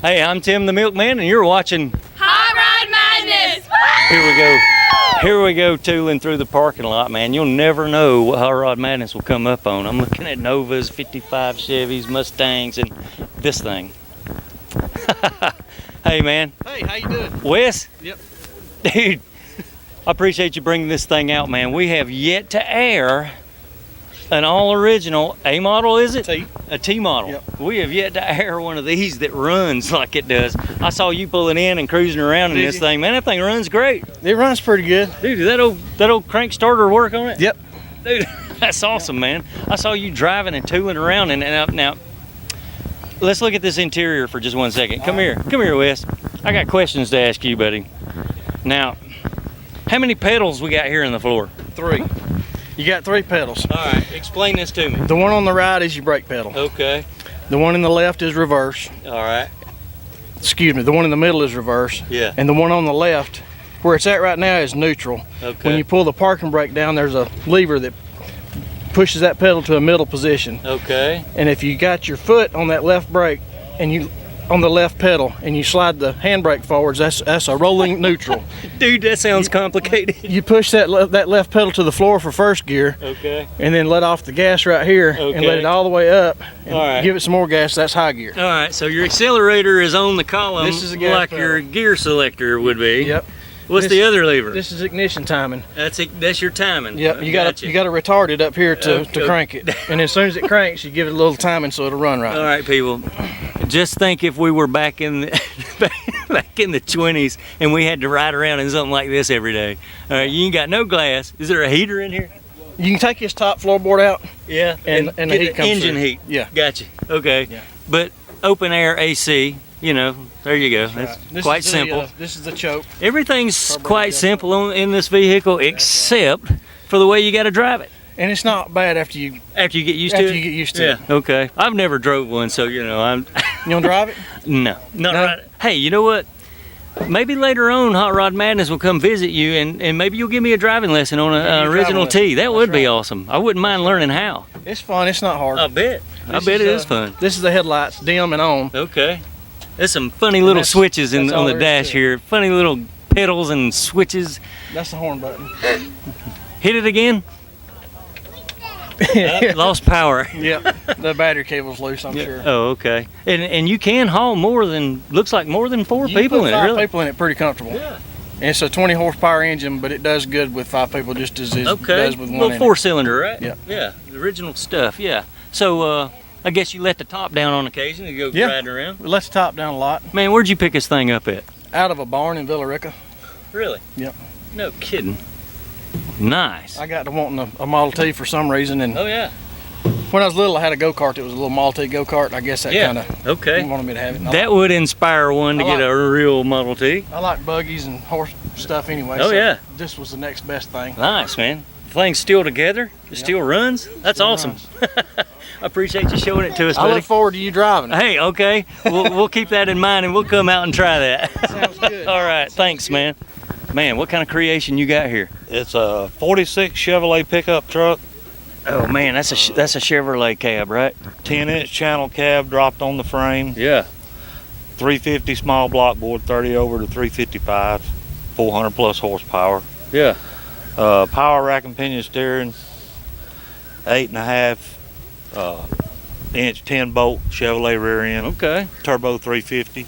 Hey, I'm Tim the Milkman, and you're watching Hot Rod Madness! Here we go. Here we go, tooling through the parking lot, man. You'll never know what Hot Rod Madness will come up on. I'm looking at Novas, 55 Chevys, Mustangs, and this thing. Hey, man. Hey, how you doing? Wes? Yep. Dude, I appreciate you bringing this thing out, man. We have yet to air an all-original A model, is it? T. A T model. Yep. We have yet to air one of these that runs like it does. I saw you pulling in and cruising around in this thing. Man, that thing runs great. It runs pretty good. Dude, did that old crank starter work on it? Yep. Dude, that's awesome, man. I saw you driving and tooling around and up. Now, let's look at this interior for just 1 second. Come here, Wes. I got questions to ask you, buddy. Now, how many pedals we got here in the floor? 3. You got 3 pedals. All right, explain this to me. The one on the right is your brake pedal. Okay. The one in the left is reverse. All right. Excuse me, the one in the middle is reverse. Yeah. And the one on the left, where it's at right now, is neutral. Okay. When you pull the parking brake down, there's a lever that pushes that pedal to a middle position. Okay. And if you got your foot on that left brake and you on the left pedal and you slide the handbrake forwards, that's a rolling neutral. Dude, that sounds complicated. You push that left pedal to the floor for first gear. Okay. And then let off the gas right here and let it all the way up and all right. give it some more gas. That's high gear. All right, so your accelerator is on the column. This is a gas like pedal. your gear selector would be. Yep. What's the other lever? This is ignition timing. That's your timing. Yep. You got to retard it up here to crank it. And as soon as it cranks, you give it a little timing so it'll run right. All right, people. Just think if we were back in the back in the 20s and we had to ride around in something like this every day. All right, you ain't got no glass. Is there a heater in here? You can take this top floorboard out. Yeah. And the heat comes engine through. heat. Yeah. Gotcha. Okay. Yeah. But open air AC. You know, there you go. That's quite simple. This is the choke. Everything's quite simple in this vehicle, except for the way you got to drive it. And it's not bad after you get used to it. After you get used to it. Okay. I've never drove one, so you know I'm. You don't drive it? No, not right. Hey, you know what? Maybe later on, Hot Rod Madness will come visit you, and maybe you'll give me a driving lesson on an original T. That would be awesome. I wouldn't mind learning how. It's fun. It's not hard. I bet. I bet it is fun. This is the headlights, dim and on. Okay. There's some funny little switches on the dash here. Funny little pedals and switches. That's the horn button. Hit it again. Lost power. Yep. The battery cable's loose, I'm sure. Oh, okay. And you can haul more than 4 people in it, really. 5 people in it pretty comfortable. Yeah. And it's a 20 horsepower engine, but it does good with 5 people just as it does with one. Little 4-cylinder, right? Yep. Yeah. The original stuff. Yeah. So I guess you let the top down on occasion to go riding around. We let the top down a lot. Man, where'd you pick this thing up at? Out of a barn in Villa Rica. Really? Yep. No kidding. Nice. I got to wanting a Model T for some reason, and oh yeah. When I was little, I had a go-kart that was a little Model T go-kart. I guess that kind of wanted me to have it. That would inspire one to get a real Model T. I like buggies and horse stuff anyway. Oh, so yeah. This was the next best thing. Nice, man. The thing's still together. It still runs. That's awesome. I appreciate you showing it to us, buddy. I look forward to you driving it. Hey, okay. We'll keep that in mind and we'll come out and try that. Sounds good. All right. Thanks, man. Man, what kind of creation you got here? It's a 46 Chevrolet pickup truck. Oh man, that's a Chevrolet cab, right? 10-inch channel cab dropped on the frame. Yeah. 350 small block board, 30 over to 355, 400 plus horsepower. Yeah. Power rack and pinion steering, 8.5 inch 10 bolt Chevrolet rear end. Okay. Turbo 350.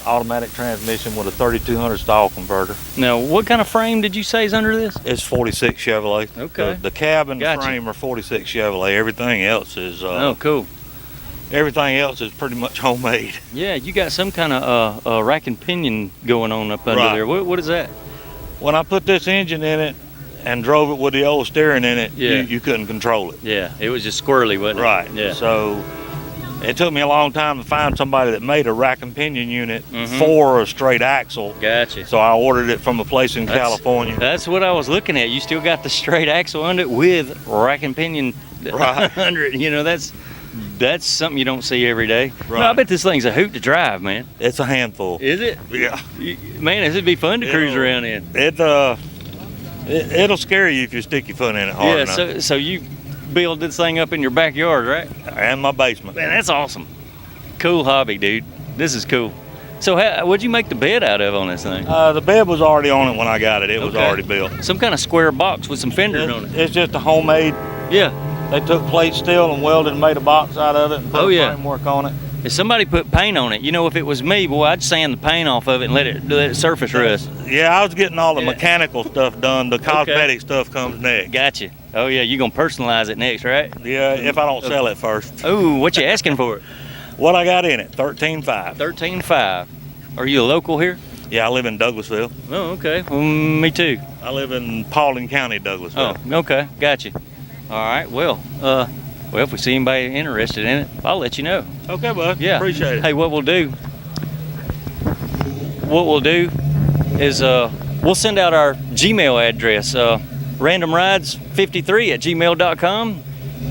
Automatic transmission with a 3200 style converter. Now, what kind of frame did you say is under this? It's 46 Chevrolet. Okay. The cab and the frame are 46 Chevrolet. Everything else is oh, cool. Everything else is pretty much homemade. Yeah, you got some kind of rack and pinion going on up under there. What is that? When I put this engine in it and drove it with the old steering in it, you couldn't control it. Yeah, it was just squirrely, wasn't it? Right. Yeah. So it took me a long time to find somebody that made a rack and pinion unit for a straight axle. Gotcha. So I ordered it from a place in California. That's what I was looking at. You still got the straight axle under it with rack and pinion under it. You know, that's something you don't see every day. Right. No, I bet this thing's a hoot to drive, man. It's a handful. Is it? Yeah. Man, it'd be fun to cruise around in. It'll scare you if you stick your foot in it hard enough. Yeah, so you build this thing up in your backyard, right? And my basement. Man, that's awesome. Cool hobby, dude. This is cool. So what'd you make the bed out of on this thing? The bed was already on it when I got it. It was Okay. already built. Some kind of square box with some fenders on it. It's just a homemade. Yeah. They took plate steel and welded and made a box out of it and put Oh, a yeah. framework on it. If somebody put paint on it, you know, if it was me, boy, I'd sand the paint off of it and let it surface rust. Yeah, I was getting all the Yeah. mechanical stuff done. The cosmetic stuff comes next. Gotcha. Oh yeah, you gonna personalize it next, right? Yeah, if I don't sell it first. Oh, what you asking for it? What I got in it, 13.5. 13.5. Are you a local here? Yeah, I live in Douglasville. Oh, okay. Well, me too. I live in Paulding County, Douglasville. Oh, okay. Gotcha. All right. Well, if we see anybody interested in it, I'll let you know. Okay, bud. Yeah. Appreciate it. Hey, what we'll do is we'll send out our Gmail address, randomrides53@gmail.com.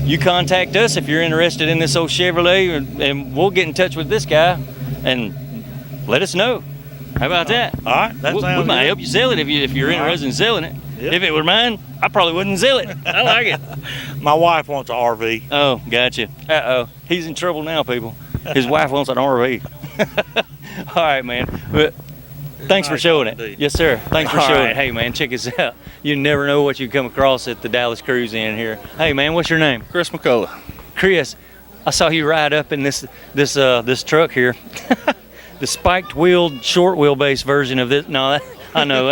You contact us if you're interested in this old Chevrolet, and we'll get in touch with this guy and let us know. How about that? All right, that we sounds might good. help you sell it if you're All right. interested in selling it. Yep. If it were mine, I probably wouldn't sell it. I like it. My wife wants an RV. Oh, gotcha. Uh-oh. He's in trouble now, people. His wife wants an RV. All right, man. But thanks for Nice showing talking to it. you. Yes, sir. Thanks for All showing right. it. Hey, man, check us out. You never know what you come across at the Dallas Cruise Inn here. Hey, man, what's your name? Chris McCullough. Chris. I saw you ride up in this truck here. The spiked wheeled short wheelbase version of this. No, I know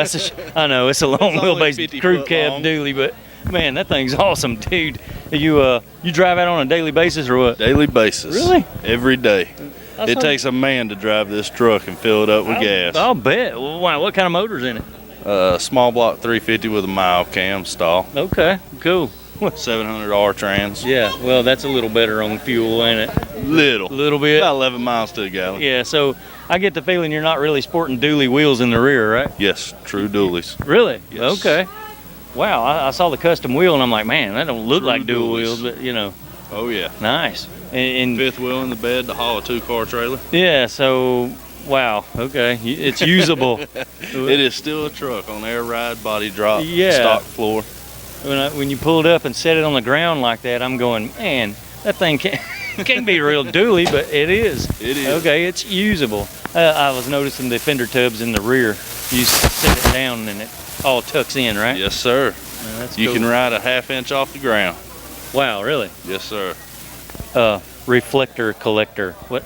I know it's a long It's only wheelbase 50 crew foot cab long. dually, but man, that thing's awesome, dude. You drive out on a daily basis or what? Daily basis. Really? Every day. I It saw- takes a man to drive this truck and fill it up with gas. I'll bet. Well, wow, what kind of motor's in it? Small block 350 with a mild cam stall. Okay, cool. 700 R trans. Yeah, well, that's a little better on fuel, ain't it? Little. A little bit. About 11 miles to a gallon. Yeah, so I get the feeling you're not really sporting dually wheels in the rear, right? Yes, true dualies. Really? Yes. Okay. Wow, I saw the custom wheel and I'm like, man, that don't look True like dual dualies. wheels, but you know, Oh yeah. nice. And Fifth wheel in the bed to haul a 2-car trailer. yeah, so wow, okay, it's usable. It is still a truck on air ride, body drop, Yeah. stock floor. When you pull it up and set it on the ground like that, I'm going, man, that thing can't be a real dually, but it is. It is. Okay, it's usable. I was noticing the fender tubs in the rear. You set it down and it all tucks in, right? Yes, sir. That's You cool. can ride a half inch off the ground. Wow, really? Yes, sir. Reflector collector. What?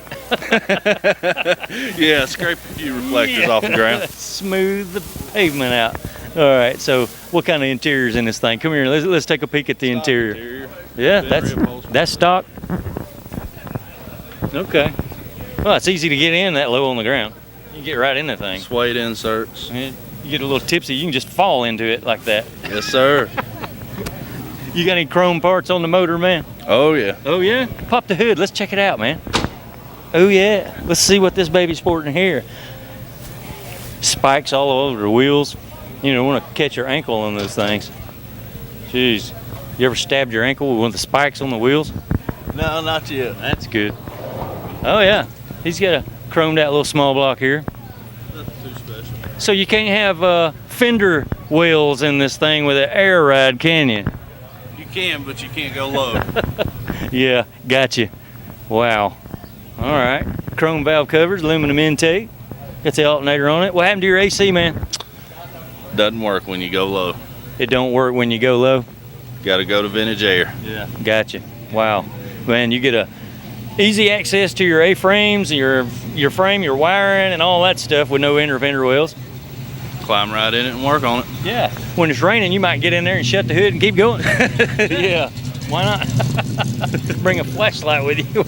Yeah, scrape a few reflectors off the ground. Smooth the pavement out. All right, so what kind of interior's in this thing? Come here, let's take a peek at the interior. Yeah, that's stock. Okay. Well, it's easy to get in that low on the ground. You can get right in that thing. Suede inserts. You get a little tipsy, you can just fall into it like that. Yes, sir. You got any chrome parts on the motor, man? Oh, yeah. Oh yeah? Pop the hood, let's check it out, man. Oh yeah, let's see what this baby's sporting here. Spikes all over the wheels. You know, want to catch your ankle on those things. Jeez, you ever stabbed your ankle with one of the spikes on the wheels? No, not yet. That's good. Oh yeah, he's got a chromed out little small block here. Nothing too special. So you can't have fender wheels in this thing with an air ride, can you? You can, but you can't go low. Yeah, gotcha. Wow. All right. Chrome valve covers, aluminum intake. Got the alternator on it. What happened to your AC, man? Doesn't work when you go low. It don't work when you go low. Got to go to vintage air. Yeah. Gotcha. Wow. Man, you get a easy access to your A-frames, your frame, your wiring, and all that stuff with no inner fender wheels. Climb right in it and work on it. Yeah. When it's raining, you might get in there and shut the hood and keep going. Yeah. Why not? Bring a flashlight with you.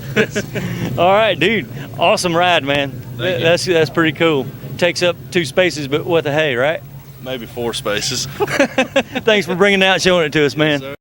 All right, dude. Awesome ride, man. Thank you. That's pretty cool. Takes up 2 spaces, but what the hey, right? Maybe 4 spaces. Thanks for bringing it out and showing it to us, man. Yes, sir.